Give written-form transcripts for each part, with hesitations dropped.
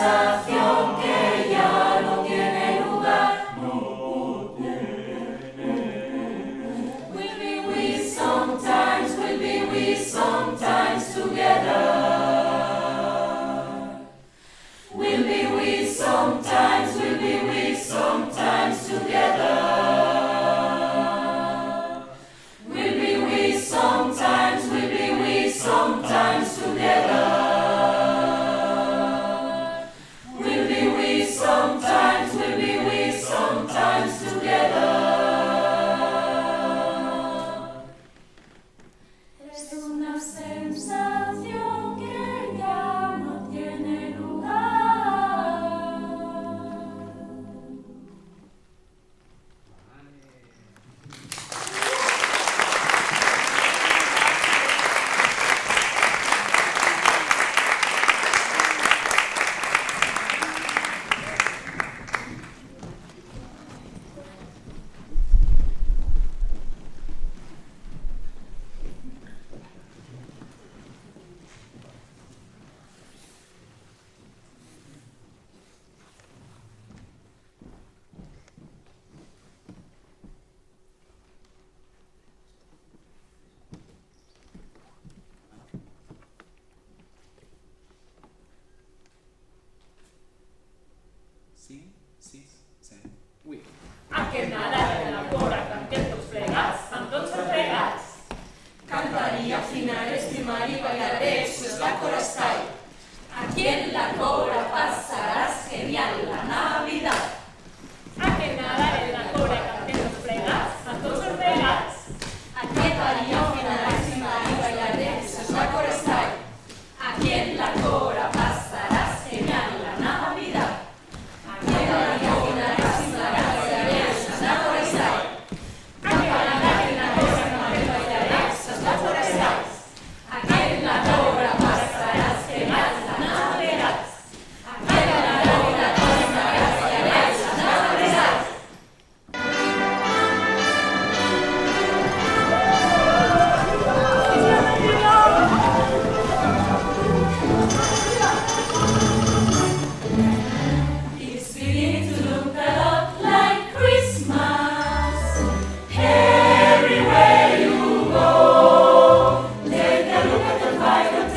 sensación que ya no tiene lugar. We'll be we sometimes together. We'll be we sometimes together. We'll be we sometimes together. We'll be we sometimes together. Es una sensación que ya no tiene lugar. A que nada de la cora canten tots plegats, amb tots els plegats. Cantaría, afinar, estimar y bailar, eso es la cora style. Aquí en la cora pasarás genial la Navidad. A que nada de la cora canten tots plegats, amb tots els plegats. Cantaría, afinar, estimar y bailar, eso es la cora style. Aquí en la cora pasarás genial la Navidad. Cantaría, afinar, estimar y bailar, eso es la cora style. Aquí en la cora pasarás genial la Navidad. Aquí en la cora pasarás genial la Navidad. It's beginning to look a lot like Christmas. Everywhere you go, take a look at the 5 or 10,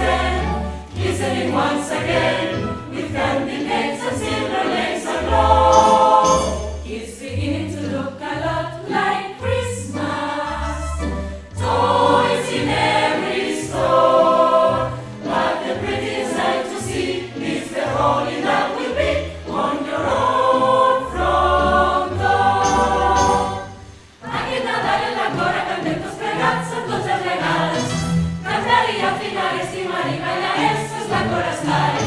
listening once again, with candy canes and silver lanes aglow. It's beginning to look a lot like Christmas. Toys in every store, but the prettiest sight to see is the holly that will be on your own front door. A que nadar en la cora canten tots plegats amb tots els regals. Cantar i afinar, estimar i ballar, eso es la cora style.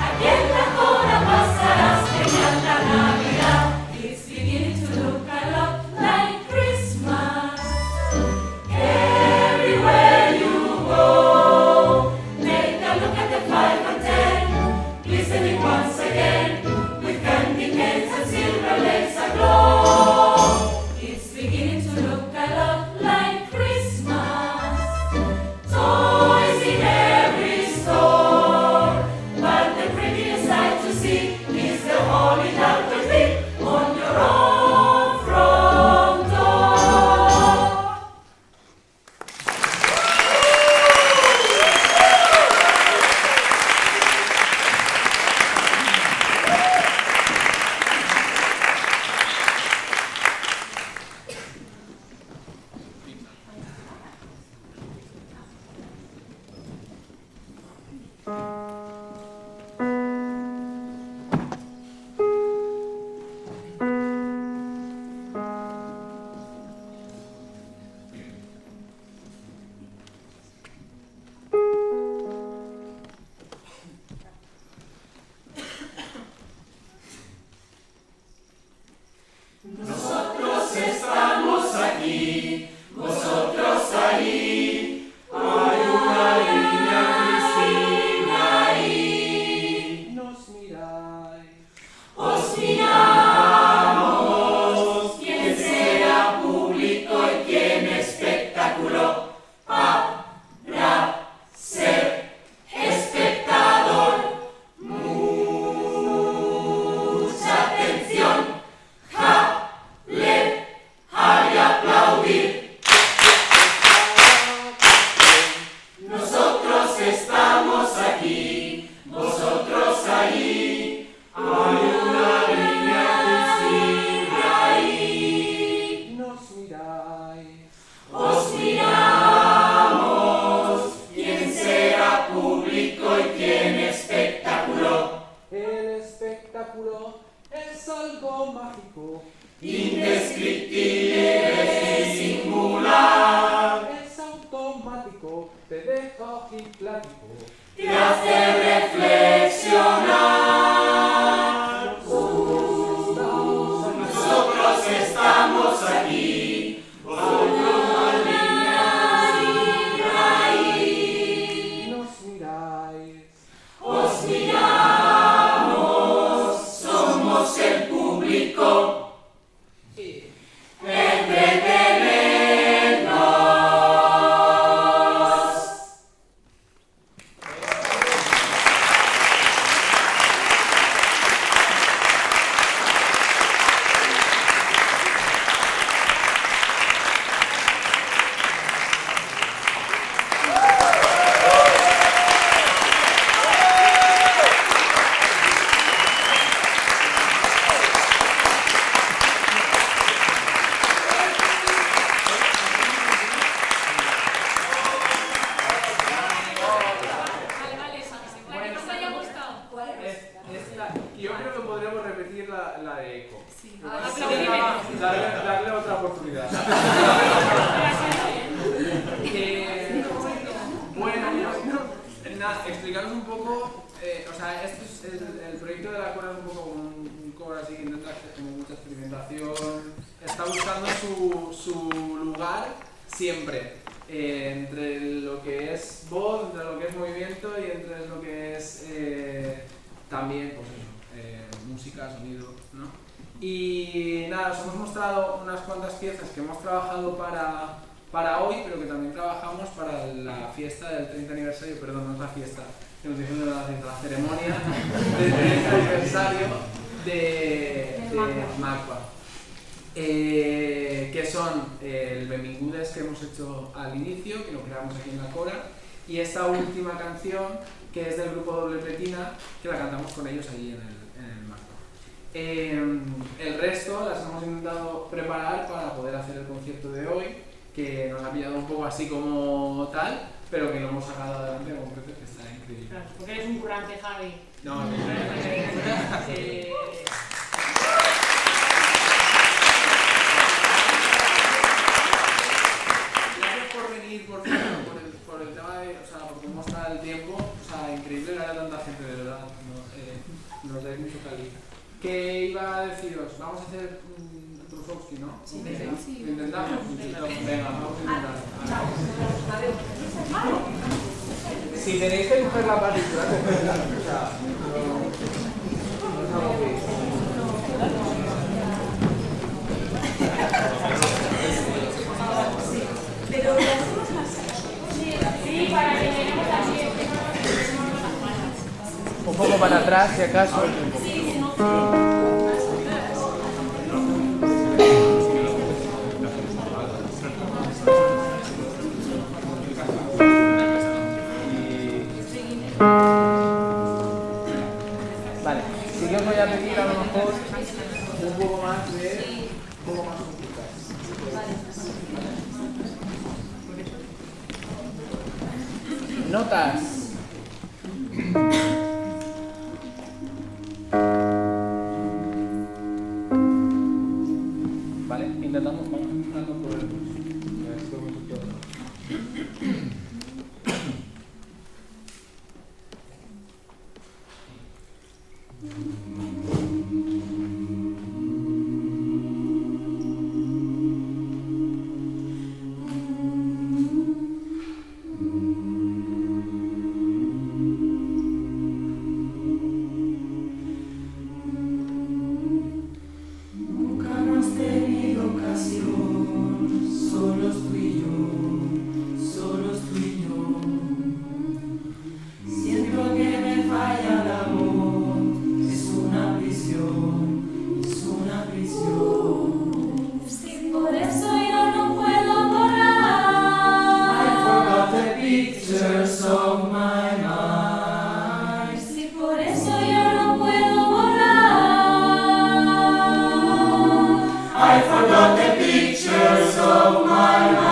Aquí en la cora pasarás genial la Navidad. It's beginning to look a lot like Christmas. Everywhere you go, take a look at the 5 or 10, listening once again, with candy canes and silver lanes aglow. It's beginning to look a lot like Christmas. Toys in every store, mágico, indescriptible y singular, es automático, te deja ojiplático, te hace reflexionar. Nosotros estamos aquí, nos miráis, os miramos, somos el público. Entretenernos. Vale, la que más te haya gustado. yo creo que podríamos repetir la de Eco. Aplaudime. Darle otra oportunidad. Bueno, explicaros un poco, o sea, este es el proyecto de la Cora, es un poco como un coro así que intenta hacer como mucha experimentación, está buscando su lugar siempre, entre lo que es voz, entre lo que es movimiento y entre lo que es también, pues eso, música, sonido, ¿no? Y nada, os hemos mostrado unas cuantas piezas que hemos trabajado para hoy, pero que también trabajamos para la fiesta del 30 aniversario, perdón, no es la fiesta, que nos dicen la ceremonia del 30 aniversario de MACBA. Que son el Benvingudes que hemos hecho al inicio, que lo creamos aquí en la Cora, y esta última canción que es del grupo Doble Pretina, que la cantamos con ellos allí en el MACBA. El resto las hemos intentado preparar para poder hacer el concierto de hoy, que nos ha pillado un poco así como tal, pero que lo hemos sacado adelante con Pepe, que está increíble. Claro, porque eres un currante, Javi. No, gracias por venir, por el tema de, o sea, por cómo está el tiempo, o sea, increíble ver a tanta gente, de verdad, nos dais mucho cariño. ¿Qué iba a deciros? Vamos a hacer Trufowski, ¿no? Sí. ¿Lo intentamos? Venga, vamos a intentar. Si tenéis que coger la partitura, cogedla. O sea, no os agobiéis. Pero lo hacemos así. Sí, para que lleguemos así. Un poco para atrás, si acaso. Vale, sí que os voy a pedir a lo mejor un poco más complicado. Notas. Vale, intentamos, vamos intentando por el pulso. A ver si podemos ir todo. Nunca hemos tenido ocasión, solos tú y yo, solos tú y yo. Siento que me falla la voz, es una prisión, es una prisión. Sí, por eso yo no puedo borrar. I forgot the pictures of my mind. Sí, por eso yo no puedo borrar. I forgot the pictures of my mind.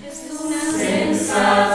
Es una Sensación.